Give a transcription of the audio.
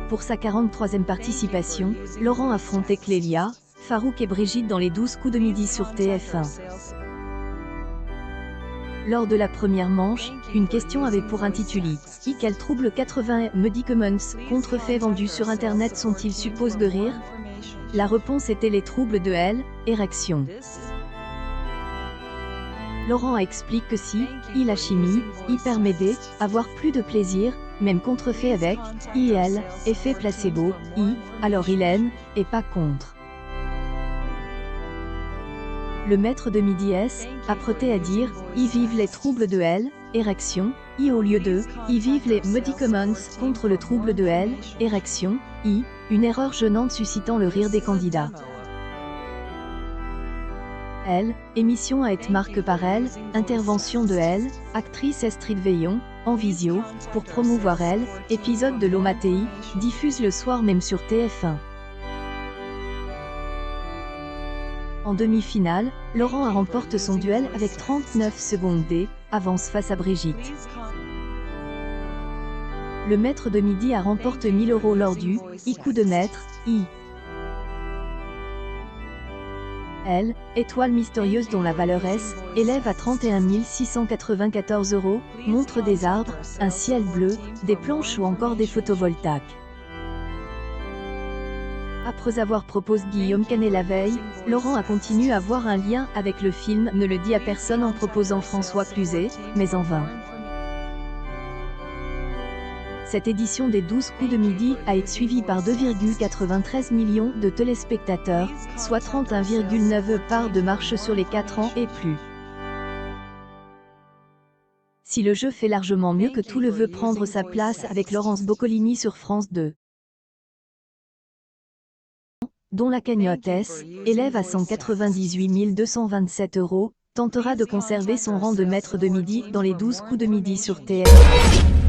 Pour sa 43e participation, Laurent affrontait Clélia, Farouk et Brigitte dans les 12 coups de midi sur TF1. Lors de la première manche, une question avait pour intitulé « Quels troubles 80 medicaments contrefaits vendus sur Internet sont-ils supposés de rire ?» La réponse était les troubles de l'érection. Laurent explique que si la chimie permet d'avoir plus de plaisir, même contrefait avec effet placebo, alors il est pas contre. Le maître de midi a prêté à dire vivent les troubles de l'érection, au lieu de vivent les medicaments contre le trouble de l'érection, une erreur gênante suscitant le rire des candidats. Émission à être marquée par intervention de actrice Astrid Veillon, en visio, pour promouvoir épisode de l'Omatei, diffuse le soir même sur TF1. En demi-finale, Laurent remporte son duel avec 39 secondes d'avance face à Brigitte. Le maître de midi a remporté 1000 € lors du coup de maître, étoile mystérieuse dont la valeur élève à 31 694 €, montre des arbres, un ciel bleu, des planches ou encore des photovoltaïques. Après avoir proposé Guillaume Canet la veille, Laurent a continué à voir un lien avec le film Ne le dit à personne en proposant François Cluzet, mais en vain. Cette édition des 12 coups de midi a été suivie par 2,93 millions de téléspectateurs, soit 31,9 parts de marche sur les 4 ans et plus. Si le jeu fait largement mieux que tout le veut prendre sa place avec Laurence Boccolini sur France 2. Dont la cagnotte élève à 198 227 €, tentera de conserver son rang de maître de midi dans les 12 coups de midi sur TF1.